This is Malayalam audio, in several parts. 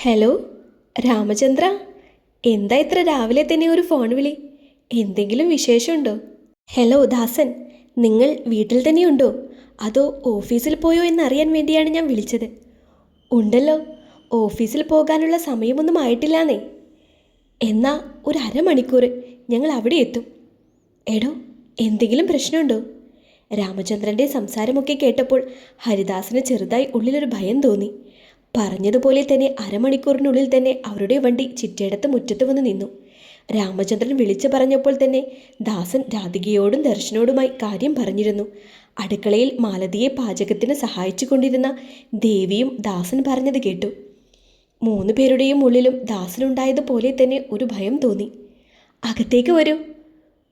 ഹലോ രാമചന്ദ്ര, എന്താ ഇത്ര രാവിലെ തന്നെ ഒരു ഫോൺ വിളി? എന്തെങ്കിലും വിശേഷമുണ്ടോ? ഹലോ ദാസൻ, നിങ്ങൾ വീട്ടിൽ തന്നെയുണ്ടോ അതോ ഓഫീസിൽ പോയോ എന്നറിയാൻ വേണ്ടിയാണ് ഞാൻ വിളിച്ചത്. ഉണ്ടല്ലോ, ഓഫീസിൽ പോകാനുള്ള സമയമൊന്നും ആയിട്ടില്ലാന്നേ. എന്നാ ഒരു അരമണിക്കൂർ ഞങ്ങൾ അവിടെ എത്തും. എടോ, എന്തെങ്കിലും പ്രശ്നമുണ്ടോ? രാമചന്ദ്രൻ്റെ സംസാരമൊക്കെ കേട്ടപ്പോൾ ഹരിദാസിന് ചെറുതായി ഉള്ളിലൊരു ഭയം തോന്നി. പറഞ്ഞതുപോലെ തന്നെ അരമണിക്കൂറിനുള്ളിൽ തന്നെ അവരുടെ വണ്ടി ചിറ്റയിടത്ത് മുറ്റത്ത് വന്ന് നിന്നു. രാമചന്ദ്രൻ വിളിച്ചു പറഞ്ഞപ്പോൾ തന്നെ ദാസൻ രാധികയോടും ദർശനോടുമായി കാര്യം പറഞ്ഞിരുന്നു. അടുക്കളയിൽ മാലതിയെ പാചകത്തിന് സഹായിച്ചു കൊണ്ടിരുന്ന ദേവിയും ദാസൻ പറഞ്ഞത് കേട്ടു. 3 പേരുടെയും ഉള്ളിലും ദാസനുണ്ടായതുപോലെ തന്നെ ഒരു ഭയം തോന്നി. അകത്തേക്ക് വരൂ.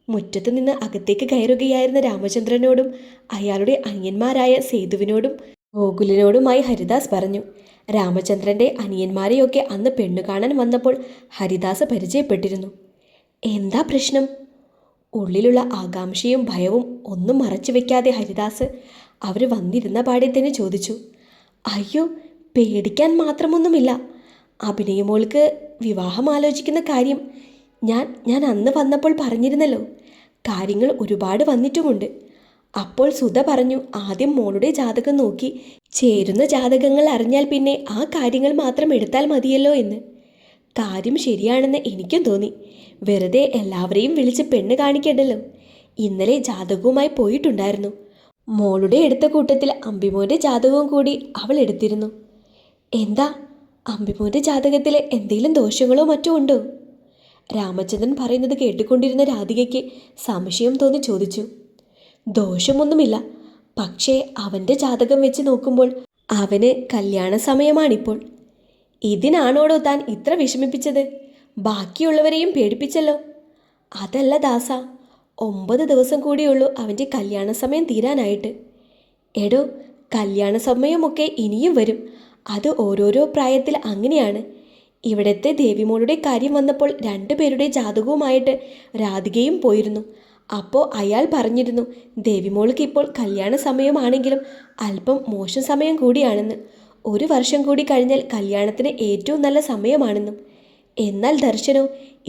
മുറ്റത്ത് നിന്ന് അകത്തേക്ക് കയറുകയായിരുന്ന രാമചന്ദ്രനോടും അയാളുടെ അനിയന്മാരായ സേതുവിനോടും ഗോകുലിനോടുമായി ഹരിദാസ് പറഞ്ഞു. രാമചന്ദ്രൻ്റെ അനിയന്മാരെയൊക്കെ അന്ന് പെണ്ണു കാണാൻ വന്നപ്പോൾ ഹരിദാസ് പരിചയപ്പെട്ടിരുന്നു. എന്താ പ്രശ്നം? ഉള്ളിലുള്ള ആകാംക്ഷയും ഭയവും ഒന്നും മറച്ചു വെക്കാതെ ഹരിദാസ് അവർ വന്നിരുന്ന പാടെ തന്നെ ചോദിച്ചു. അയ്യോ, പേടിക്കാൻ മാത്രമൊന്നുമില്ല. അഭിനയമോൾക്ക് വിവാഹം ആലോചിക്കുന്ന കാര്യം ഞാൻ അന്ന് വന്നപ്പോൾ പറഞ്ഞിരുന്നല്ലോ. കാര്യങ്ങൾ ഒരുപാട് വന്നിട്ടുമുണ്ട്. അപ്പോൾ സുധ പറഞ്ഞു, ആദ്യം മോളുടെ ജാതകം നോക്കി ചേരുന്ന ജാതകങ്ങൾ അറിഞ്ഞാൽ പിന്നെ ആ കാര്യങ്ങൾ മാത്രം എടുത്താൽ മതിയല്ലോ എന്ന്. കാര്യം ശരിയാണെന്ന് എനിക്കും തോന്നി. വെറുതെ എല്ലാവരെയും വിളിച്ച് പെണ്ണ് കാണിക്കണ്ടല്ലോ. ഇന്നലെ ജാതകവുമായി പോയിട്ടുണ്ടായിരുന്നു. മോളുടെ എടുത്ത കൂട്ടത്തിൽ അമ്പിമോൻ്റെ ജാതകവും കൂടി അവൾ എടുത്തിരുന്നു. എന്താ, അമ്പിമോൻ്റെ ജാതകത്തിൽ എന്തെങ്കിലും ദോഷങ്ങളോ മറ്റോ ഉണ്ടോ? രാമചന്ദ്രൻ പറയുന്നത് കേട്ടുകൊണ്ടിരുന്ന രാധികയ്ക്ക് സംശയം തോന്നി ചോദിച്ചു. ദോഷമൊന്നുമില്ല, പക്ഷേ അവൻ്റെ ജാതകം വെച്ച് നോക്കുമ്പോൾ അവന് കല്യാണ സമയമാണിപ്പോൾ. ഇതിനാണോടോ താൻ ഇത്ര വിഷമിപ്പിച്ചത്? ബാക്കിയുള്ളവരെയും പേടിപ്പിച്ചല്ലോ. അതല്ല ദാസ, 9 ദിവസം കൂടിയുള്ളൂ അവൻ്റെ കല്യാണ സമയം തീരാനായിട്ട്. എടോ, കല്യാണ സമയമൊക്കെ ഇനിയും വരും. അത് ഓരോരോ പ്രായത്തിൽ അങ്ങനെയാണ്. ഇവിടുത്തെ ദേവിമോളുടെ കാര്യം വന്നപ്പോൾ 2 പേരുടെ ജാതകവുമായിട്ട് രാധികയും പോയിരുന്നു. അപ്പോൾ അയാൾ പറഞ്ഞിരുന്നു, ദേവിമോൾക്ക് ഇപ്പോൾ കല്യാണ സമയമാണെങ്കിലും അല്പം മോശം സമയം കൂടിയാണെന്ന്. 1 വർഷം കൂടി കഴിഞ്ഞാൽ കല്യാണത്തിന് ഏറ്റവും നല്ല സമയമാണെന്നും. എന്നാൽ ദർശനോ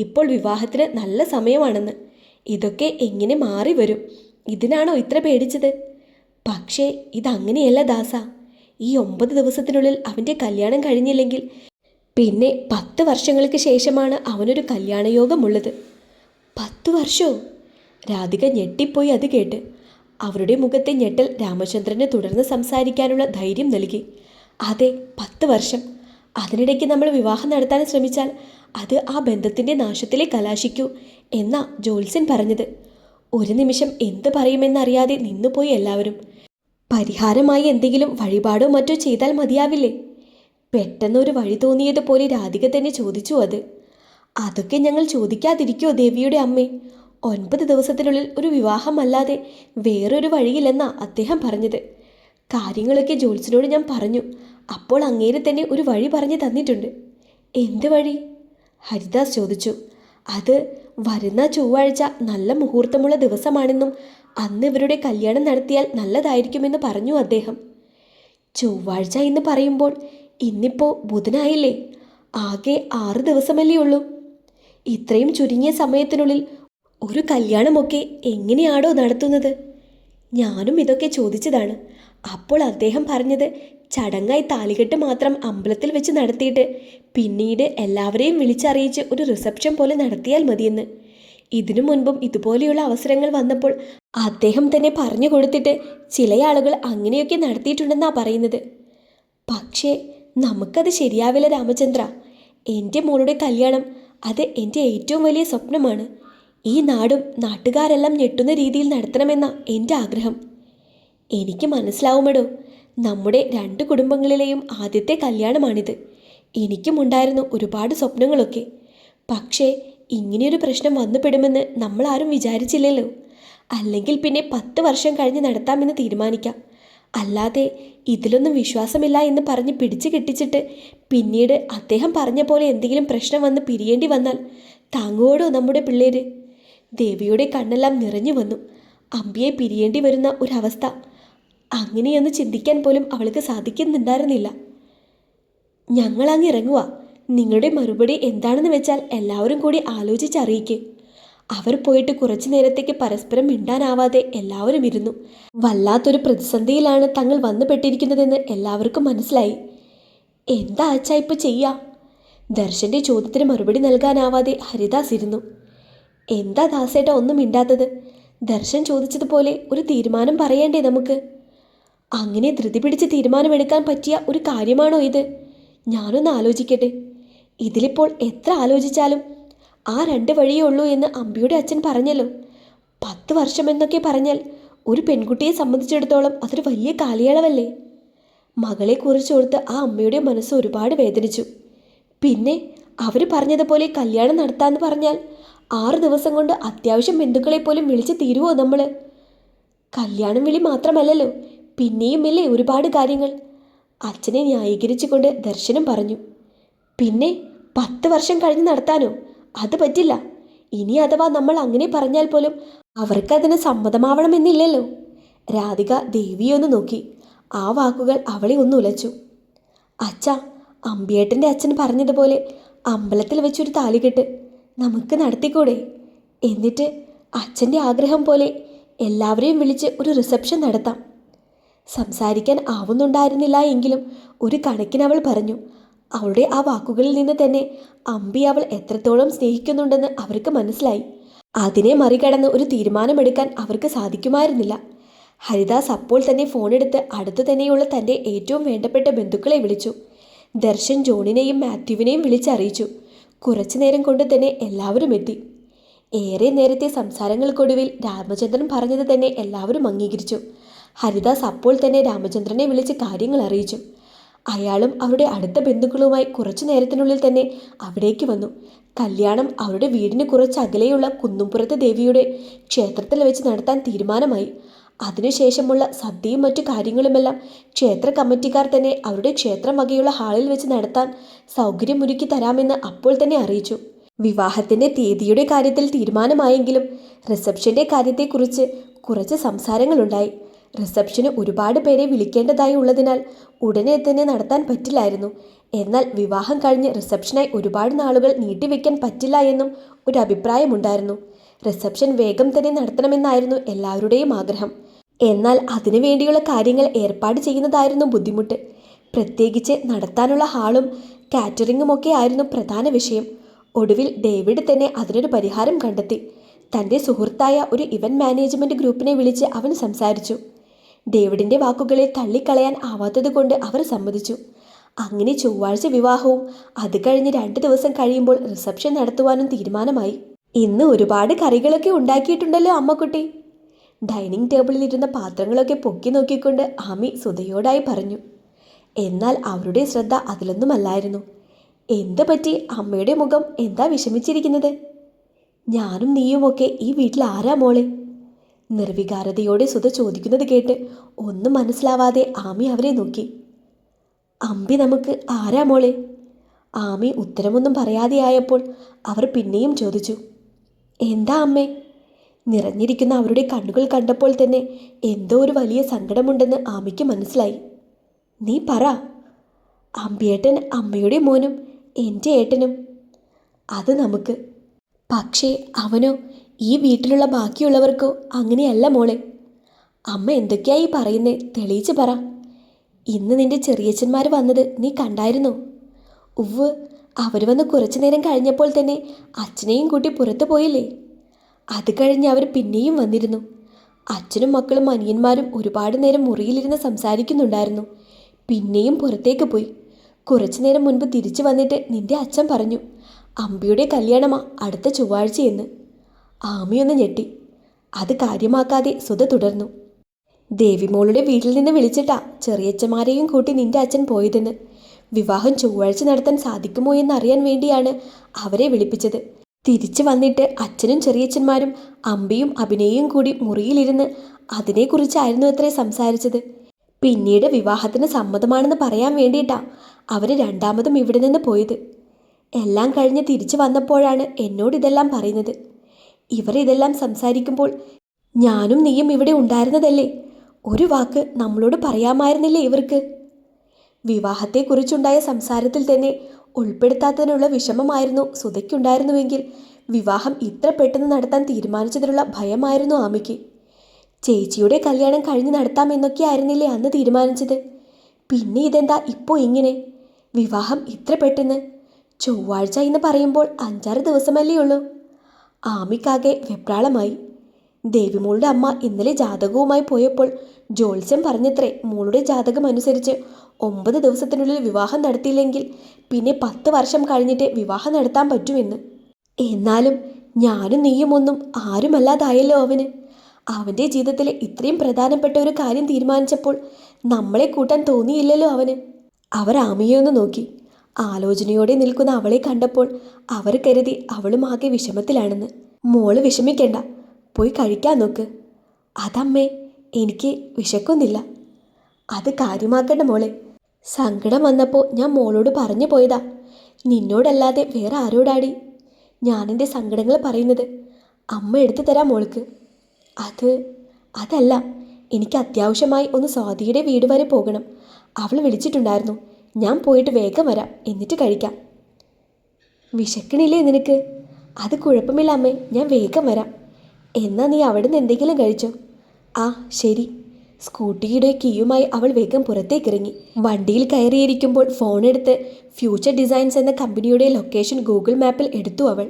ഇപ്പോൾ വിവാഹത്തിന് നല്ല സമയമാണെന്ന്. ഇതൊക്കെ എങ്ങനെ മാറി വരും? ഇതിനാണോ ഇത്ര പേടിച്ചത്? പക്ഷേ ഇതങ്ങനെയല്ല ദാസ. ഈ 9 ദിവസത്തിനുള്ളിൽ അവൻ്റെ കല്യാണം കഴിഞ്ഞില്ലെങ്കിൽ പിന്നെ 10 വർഷങ്ങൾക്ക് ശേഷമാണ് അവനൊരു കല്യാണയോഗമുള്ളത്. 10 വർഷമോ? രാധിക ഞെട്ടിപ്പോയി അത് കേട്ട്. അവരുടെ മുഖത്തെ ഞെട്ടൽ രാമചന്ദ്രന് തുടർന്ന് സംസാരിക്കാനുള്ള ധൈര്യം നൽകി. അതെ, 10 വർഷം. അതിനിടയ്ക്ക് നമ്മൾ വിവാഹം നടത്താൻ ശ്രമിച്ചാൽ അത് ആ ബന്ധത്തിൻ്റെ നാശത്തിലെ കലാശിക്കൂ എന്നാ ജോത്സ്യൻ പറഞ്ഞത്. ഒരു നിമിഷം എന്ത് പറയുമെന്നറിയാതെ നിന്നുപോയി എല്ലാവരും. പരിഹാരമായി എന്തെങ്കിലും വഴിപാടോ മറ്റോ ചെയ്താൽ മതിയാവില്ലേ? പെട്ടെന്നൊരു വഴി തോന്നിയതുപോലെ രാധിക തന്നെ ചോദിച്ചു അത്. അതൊക്കെ ഞങ്ങൾ ചോദിക്കാതിരിക്കുമോ ദേവിയുടെ അമ്മേ? 9 ദിവസത്തിനുള്ളിൽ ഒരു വിവാഹമല്ലാതെ വേറൊരു വഴിയില്ലെന്നാ അദ്ദേഹം പറഞ്ഞത്. കാര്യങ്ങളൊക്കെ ജോത്സ്യനോട് ഞാൻ പറഞ്ഞു. അപ്പോൾ അങ്ങേര് തന്നെ ഒരു വഴി പറഞ്ഞു തന്നിട്ടുണ്ട്. എന്ത് വഴി? ഹരിദാസ് ചോദിച്ചു. അത് വരുന്ന ചൊവ്വാഴ്ച നല്ല മുഹൂർത്തമുള്ള ദിവസമാണെന്നും അന്ന് ഇവരുടെ കല്യാണം നടത്തിയാൽ നല്ലതായിരിക്കുമെന്ന് പറഞ്ഞു അദ്ദേഹം. ചൊവ്വാഴ്ച എന്ന് പറയുമ്പോൾ ഇന്നിപ്പോൾ ബുധനായില്ലേ? ആകെ 6 ദിവസമല്ലേ ഉള്ളൂ. ഇത്രയും ചുരുങ്ങിയ സമയത്തിനുള്ളിൽ ഒരു കല്യാണമൊക്കെ എങ്ങനെയാണോ നടത്തുന്നത്? ഞാനും ഇതൊക്കെ ചോദിച്ചതാണ്. അപ്പോൾ അദ്ദേഹം പറഞ്ഞത് ചടങ്ങായി താലികെട്ട് മാത്രം അമ്പലത്തിൽ വെച്ച് നടത്തിയിട്ട് പിന്നീട് എല്ലാവരെയും വിളിച്ചറിയിച്ച് ഒരു റിസപ്ഷൻ പോലെ നടത്തിയാൽ മതിയെന്ന്. ഇതിനു മുൻപും ഇതുപോലെയുള്ള അവസരങ്ങൾ വന്നപ്പോൾ അദ്ദേഹം തന്നെ പറഞ്ഞു കൊടുത്തിട്ട് ചില ആളുകൾ അങ്ങനെയൊക്കെ നടത്തിയിട്ടുണ്ടെന്നാണ് പറയുന്നത്. പക്ഷേ നമുക്കത് ശരിയാവില്ല രാമചന്ദ്ര. എൻ്റെ മോളുടെ കല്യാണം അത് എൻ്റെ ഏറ്റവും വലിയ സ്വപ്നമാണ്. ഈ നാടും നാട്ടുകാരെല്ലാം ഞെട്ടുന്ന രീതിയിൽ നടത്തണമെന്ന എൻ്റെ ആഗ്രഹം. എനിക്ക് മനസ്സിലാവുമടോ, നമ്മുടെ 2 കുടുംബങ്ങളിലെയും ആദ്യത്തെ കല്യാണമാണിത്. എനിക്കും ഉണ്ടായിരുന്നു ഒരുപാട് സ്വപ്നങ്ങളൊക്കെ. പക്ഷേ ഇങ്ങനെയൊരു പ്രശ്നം വന്നുപെടുമെന്ന് നമ്മളാരും വിചാരിച്ചില്ലല്ലോ. അല്ലെങ്കിൽ പിന്നെ 10 വർഷം കഴിഞ്ഞ് നടത്താമെന്ന് തീരുമാനിക്കാം. അല്ലാതെ ഇതിലൊന്നും വിശ്വാസമില്ല എന്ന് പറഞ്ഞ് പിടിച്ചു കെട്ടിച്ചിട്ട് പിന്നീട് അദ്ദേഹം പറഞ്ഞ പോലെ എന്തെങ്കിലും പ്രശ്നം വന്ന് പിരിയേണ്ടി വന്നാൽ താങ്ങോടോ നമ്മുടെ പിള്ളേര്? ദേവിയുടെ കണ്ണെല്ലാം നിറഞ്ഞു വന്നു. അമ്പിയെ പിരിയേണ്ടി വരുന്ന ഒരവസ്ഥ അങ്ങനെയൊന്ന് ചിന്തിക്കാൻ പോലും അവൾക്ക് സാധിക്കുന്നുണ്ടായിരുന്നില്ല. ഞങ്ങളങ്ങ് ഇറങ്ങുക. നിങ്ങളുടെ മറുപടി എന്താണെന്ന് വെച്ചാൽ എല്ലാവരും കൂടി ആലോചിച്ചറിയിക്ക്. അവർ പോയിട്ട് കുറച്ചു നേരത്തേക്ക് പരസ്പരം മിണ്ടാനാവാതെ എല്ലാവരും ഇരുന്നു. വല്ലാത്തൊരു പ്രതിസന്ധിയിലാണ് തങ്ങൾ വന്നുപെട്ടിരിക്കുന്നതെന്ന് എല്ലാവർക്കും മനസ്സിലായി. എന്താ അച്ഛാ ഇപ്പം ചെയ്യാ? ദർശന്റെ ചോദ്യത്തിന് മറുപടി നൽകാനാവാതെ ഹരിദാസ് ഇരുന്നു. എന്താ ദാസേട്ട ഒന്നും മിണ്ടാത്തത്? ദർശൻ ചോദിച്ചതുപോലെ ഒരു തീരുമാനം പറയണ്ടേ നമുക്ക്? അങ്ങനെ ധൃതി പിടിച്ച് തീരുമാനമെടുക്കാൻ പറ്റിയ ഒരു കാര്യമാണോ ഇത്? ഞാനൊന്ന് ആലോചിക്കട്ടെ. ഇതിലിപ്പോൾ എത്ര ആലോചിച്ചാലും ആ 2 വഴിയേ ഉള്ളൂ എന്ന് അമ്പിയുടെ അച്ഛൻ പറഞ്ഞല്ലോ. 10 വർഷം എന്നൊക്കെ പറഞ്ഞാൽ ഒരു പെൺകുട്ടിയെ സംബന്ധിച്ചിടത്തോളം അതൊരു വലിയ കാലയളവല്ലേ? മകളെക്കുറിച്ചോർത്ത് ആ അമ്മയുടെ മനസ്സ് ഒരുപാട് വേദനിച്ചു. പിന്നെ അവർ പറഞ്ഞതുപോലെ കല്യാണം നടത്താമെന്ന് പറഞ്ഞാൽ 6 ദിവസം കൊണ്ട് അത്യാവശ്യം ബന്ധുക്കളെ പോലും വിളിച്ച് തീരുവോ നമ്മൾ? കല്യാണം വിളി മാത്രമല്ലല്ലോ, പിന്നെയും ഇല്ലേ ഒരുപാട് കാര്യങ്ങൾ. അച്ഛനെ ന്യായീകരിച്ചുകൊണ്ട് ദർശനം പറഞ്ഞു. പിന്നെ 10 വർഷം കഴിഞ്ഞ് നടത്താനോ? അത് പറ്റില്ല. ഇനി അഥവാ നമ്മൾ അങ്ങനെ പറഞ്ഞാൽ പോലും അവർക്കതിന് സമ്മതമാവണമെന്നില്ലല്ലോ. രാധിക ദേവിയൊന്ന് നോക്കി. ആ വാക്കുകൾ അവളെ ഒന്ന് ഉലച്ചു. അച്ഛാ, അമ്പിയേട്ടൻ്റെ അച്ഛൻ പറഞ്ഞതുപോലെ അമ്പലത്തിൽ വെച്ചൊരു താലികെട്ട് നമുക്ക് നടത്തിക്കൂടെ? എന്നിട്ട് അച്ഛൻ്റെ ആഗ്രഹം പോലെ എല്ലാവരെയും വിളിച്ച് ഒരു റിസപ്ഷൻ നടത്താം. സംസാരിക്കാൻ ആവുന്നുണ്ടായിരുന്നില്ല എങ്കിലും ഒരു കണക്കിന് അവൾ പറഞ്ഞു. അവളുടെ ആ വാക്കുകളിൽ നിന്ന് തന്നെ അമ്പി അവൾ എത്രത്തോളം സ്നേഹിക്കുന്നുണ്ടെന്ന് അവർക്ക് മനസ്സിലായി. അതിനെ മറികടന്ന് ഒരു തീരുമാനമെടുക്കാൻ അവർക്ക് സാധിക്കുമായിരുന്നില്ല. ഹരിദാസ് അപ്പോൾ തന്നെ ഫോണെടുത്ത് അടുത്തു തന്നെയുള്ള തൻ്റെ ഏറ്റവും വേണ്ടപ്പെട്ട ബന്ധുക്കളെ വിളിച്ചു. ദർശൻ ജോണിനെയും മാത്യുവിനെയും വിളിച്ചറിയിച്ചു. കുറച്ചു നേരം കൊണ്ട് തന്നെ എല്ലാവരും എത്തി. ഏറെ നേരത്തെ സംസാരങ്ങൾക്കൊടുവിൽ രാമചന്ദ്രൻ പറഞ്ഞത് തന്നെ എല്ലാവരും അംഗീകരിച്ചു. ഹരിദാസ് അപ്പോൾ തന്നെ രാമചന്ദ്രനെ വിളിച്ച് കാര്യങ്ങൾ അറിയിച്ചു. അയാളും അവരുടെ അടുത്ത ബന്ധുക്കളുമായി കുറച്ചു നേരത്തിനുള്ളിൽ തന്നെ അവിടേക്ക് വന്നു. കല്യാണം അവരുടെ വീടിന് കുറച്ച് അകലെയുള്ള കുന്നുംപുറത്ത് ദേവിയുടെ ക്ഷേത്രത്തിൽ വെച്ച് നടത്താൻ തീരുമാനമായി. അതിനുശേഷമുള്ള സദ്യയും മറ്റു കാര്യങ്ങളുമെല്ലാം ക്ഷേത്ര കമ്മിറ്റിക്കാർ തന്നെ അവരുടെ ക്ഷേത്രം വകയുള്ള ഹാളിൽ വെച്ച് നടത്താൻ സൗകര്യമൊരുക്കി തരാമെന്ന് അപ്പോൾ തന്നെ അറിയിച്ചു. വിവാഹത്തിൻ്റെ തീയതിയുടെ കാര്യത്തിൽ തീരുമാനമായെങ്കിലും റിസപ്ഷൻ്റെ കാര്യത്തെക്കുറിച്ച് കുറച്ച് സംസാരങ്ങളുണ്ടായി. റിസപ്ഷന് ഒരുപാട് പേരെ വിളിക്കേണ്ടതായി ഉള്ളതിനാൽ ഉടനെ തന്നെ നടത്താൻ പറ്റില്ലായിരുന്നു. എന്നാൽ വിവാഹം കഴിഞ്ഞ് റിസപ്ഷനായി ഒരുപാട് നാളുകൾ നീട്ടിവെക്കാൻ പറ്റില്ല എന്നും ഒരു അഭിപ്രായമുണ്ടായിരുന്നു. റിസപ്ഷൻ വേഗം തന്നെ നടത്തണമെന്നായിരുന്നു എല്ലാവരുടെയും ആഗ്രഹം. എന്നാൽ അതിനുവേണ്ടിയുള്ള കാര്യങ്ങൾ ഏർപ്പാട് ചെയ്യുന്നതായിരുന്നു ബുദ്ധിമുട്ട്. പ്രത്യേകിച്ച് നടത്താനുള്ള ഹാളും കാറ്ററിങ്ങും ഒക്കെ ആയിരുന്നു പ്രധാന വിഷയം. ഒടുവിൽ ഡേവിഡ് തന്നെ അതിനൊരു പരിഹാരം കണ്ടെത്തി. തൻ്റെ സുഹൃത്തായ ഒരു ഇവന്റ് മാനേജ്മെൻറ്റ് ഗ്രൂപ്പിനെ വിളിച്ച് അവൻ സംസാരിച്ചു. ഡേവിഡിൻ്റെ വാക്കുകളെ തള്ളിക്കളയാൻ ആവാത്തതുകൊണ്ട് അവർ സമ്മതിച്ചു. അങ്ങനെ ചൊവ്വാഴ്ച വിവാഹവും അത് കഴിഞ്ഞ് 2 ദിവസം കഴിയുമ്പോൾ റിസപ്ഷൻ നടത്തുവാനും തീരുമാനമായി. ഇന്ന് ഒരുപാട് കറികളൊക്കെ ഉണ്ടാക്കിയിട്ടുണ്ടല്ലോ അമ്മക്കുട്ടി. ഡൈനിങ് ടേബിളിലിരുന്ന പാത്രങ്ങളൊക്കെ പൊക്കി നോക്കിക്കൊണ്ട് ആമി സുധയോടായി പറഞ്ഞു. എന്നാൽ അവരുടെ ശ്രദ്ധ അതിലൊന്നുമല്ലായിരുന്നു. എന്ത് പറ്റി? അമ്മയുടെ മുഖം എന്താ വിഷമിച്ചിരിക്കുന്നത്? ഞാനും നീയുമൊക്കെ ഈ വീട്ടിൽ ആരാ മോളെ? നിർവികാരതയോടെ സുധ ചോദിക്കുന്നത് കേട്ട് ഒന്നും മനസ്സിലാവാതെ ആമി അവരെ നോക്കി. അമ്പി നമുക്ക് ആരാ മോളെ? ആമി ഉത്തരമൊന്നും പറയാതെയായപ്പോൾ അവർ പിന്നെയും ചോദിച്ചു. എന്താ അമ്മേ? നിറഞ്ഞിരിക്കുന്ന അവരുടെ കണ്ണുകൾ കണ്ടപ്പോൾ തന്നെ എന്തോ ഒരു വലിയ സങ്കടമുണ്ടെന്ന് ആമിക്ക് മനസ്സിലായി. നീ പറ. അമ്പിയേട്ടൻ അമ്മയുടെ മോനും എൻ്റെ ഏട്ടനും. അത് നമുക്ക്. പക്ഷേ അവനോ? ഈ വീട്ടിലുള്ള ബാക്കിയുള്ളവർക്കോ അങ്ങനെയല്ല മോളെ. അമ്മ എന്തൊക്കെയായി പറയുന്നേ? തെളിയിച്ച് പറ. ഇന്ന് നിന്റെ ചെറിയച്ഛന്മാർ വന്നത് നീ കണ്ടായിരുന്നോ? ഉവ്വ്, അവർ വന്ന് കുറച്ചു നേരം കഴിഞ്ഞപ്പോൾ തന്നെ അച്ഛനെയും കൂട്ടി പുറത്തു പോയില്ലേ? അത് കഴിഞ്ഞ് അവർ പിന്നെയും വന്നിരുന്നു. അച്ഛനും മക്കളും അനിയന്മാരും ഒരുപാട് നേരം മുറിയിലിരുന്ന് സംസാരിക്കുന്നുണ്ടായിരുന്നു. പിന്നെയും പുറത്തേക്ക് പോയി. കുറച്ചു നേരം മുൻപ് തിരിച്ചു വന്നിട്ട് നിന്റെ അച്ഛൻ പറഞ്ഞു അമ്പിയുടെ കല്യാണമാ അടുത്ത ചൊവ്വാഴ്ചയെന്ന്. ആമിയൊന്ന് ഞെട്ടി. അത് കാര്യമാക്കാതെ സുധ തുടർന്നു. ദേവിമോളുടെ വീട്ടിൽ നിന്ന് വിളിച്ചിട്ടാ ചെറിയച്ഛന്മാരെയും കൂട്ടി നിന്റെ അച്ഛൻ പോയതെന്ന്. വിവാഹം ചൊവ്വാഴ്ച നടത്താൻ സാധിക്കുമോ എന്നറിയാൻ വേണ്ടിയാണ് അവരെ വിളിപ്പിച്ചത്. തിരിച്ചു വന്നിട്ട് അച്ഛനും ചെറിയച്ഛന്മാരും അമ്പിയും അഭിനയും കൂടി മുറിയിലിരുന്ന് അതിനെക്കുറിച്ചായിരുന്നു അത്രേ സംസാരിച്ചത്. പിന്നീട് വിവാഹത്തിന് സമ്മതമാണെന്ന് പറയാൻ വേണ്ടിയിട്ടാ അവർ രണ്ടാമതും ഇവിടെ നിന്ന് പോയത്. എല്ലാം കഴിഞ്ഞ് തിരിച്ചു വന്നപ്പോഴാണ് എന്നോടിതെല്ലാം പറയുന്നത്. ഇവർ ഇതെല്ലാം സംസാരിക്കുമ്പോൾ ഞാനും നീയും ഇവിടെ ഉണ്ടായിരുന്നതല്ലേ? ഒരു വാക്ക് നമ്മളോട് പറയാമായിരുന്നില്ലേ ഇവർക്ക്? വിവാഹത്തെക്കുറിച്ചുണ്ടായ സംസാരത്തിൽ തന്നെ ഉൾപ്പെടുത്താത്തതിനുള്ള വിഷമമായിരുന്നു സുധയ്ക്കുണ്ടായിരുന്നുവെങ്കിൽ വിവാഹം ഇത്ര പെട്ടെന്ന് നടത്താൻ തീരുമാനിച്ചതിനുള്ള ഭയമായിരുന്നു ആമിക്ക്. ചേച്ചിയുടെ കല്യാണം കഴിഞ്ഞ് നടത്താമെന്നൊക്കെയായിരുന്നില്ലേ അന്ന് തീരുമാനിച്ചത്. പിന്നെ ഇതെന്താ ഇപ്പോൾ ഇങ്ങനെ? വിവാഹം ഇത്ര പെട്ടെന്ന്? ചൊവ്വാഴ്ച എന്ന് പറയുമ്പോൾ 5-6 ദിവസമല്ലേ ഉള്ളൂ. ആമിക്കാകെ വെപ്രാളമായി. ദേവിമോളുടെ അമ്മ ഇന്നലെ ജാതകവുമായി പോയപ്പോൾ ജ്യോത്സ്യം പറഞ്ഞത്രേ, മോളുടെ ജാതകം അനുസരിച്ച് 9 ദിവസത്തിനുള്ളിൽ വിവാഹം നടത്തിയില്ലെങ്കിൽ പിന്നെ 10 വർഷം കഴിഞ്ഞിട്ട് വിവാഹം നടത്താൻ പറ്റുമെന്ന്. എന്നാലും ഞാനും നീയും ഒന്നും ആരുമല്ലാതായല്ലോ അവന്. അവൻ്റെ ജീവിതത്തിലെ ഇത്രയും പ്രധാനപ്പെട്ട ഒരു കാര്യം തീരുമാനിച്ചപ്പോൾ നമ്മളെ കൂട്ടാൻ തോന്നിയില്ലല്ലോ അവന്. അവർ ആമിയെ ഒന്ന് നോക്കി. ആലോചനയോടെ നിൽക്കുന്ന അവളെ കണ്ടപ്പോൾ അവർ കരുതി അവളും ആകെ വിഷമത്തിലാണെന്ന്. മോള് വിഷമിക്കണ്ട, പോയി കഴിക്കാൻ നോക്ക്. അതമ്മേ, എനിക്ക് വിശക്കുന്നില്ല. അത് കാര്യമാക്കണ്ട മോളെ. സങ്കടം വന്നപ്പോൾ ഞാൻ മോളോട് പറഞ്ഞു പോയതാ. നിന്നോടല്ലാതെ വേറെ ആരോടാടി ഞാനെൻ്റെ സങ്കടങ്ങൾ പറയുന്നത്? അമ്മ എടുത്തു തരാം മോൾക്ക്. അതല്ല, എനിക്ക് അത്യാവശ്യമായി ഒന്ന് സ്വാതിയുടെ വീട് വരെ പോകണം. അവൾ വിളിച്ചിട്ടുണ്ടായിരുന്നു. ഞാൻ പോയിട്ട് വേഗം വരാം, എന്നിട്ട് കഴിക്കാം. വിശക്കണില്ലേ നിനക്ക്? അത് കുഴപ്പമില്ല അമ്മേ, ഞാൻ വേഗം വരാം. എന്നാ നീ അവിടെ നിന്ന് എന്തെങ്കിലും കഴിച്ചോ? ആ ശരി. സ്കൂട്ടിയുടെ കീയുമായി അവൾ വേഗം പുറത്തേക്കിറങ്ങി. വണ്ടിയിൽ കയറിയിരിക്കുമ്പോൾ ഫോണെടുത്ത് ഫ്യൂച്ചർ ഡിസൈൻസ് എന്ന കമ്പനിയുടെ ലൊക്കേഷൻ ഗൂഗിൾ മാപ്പിൽ എടുത്തു അവൾ.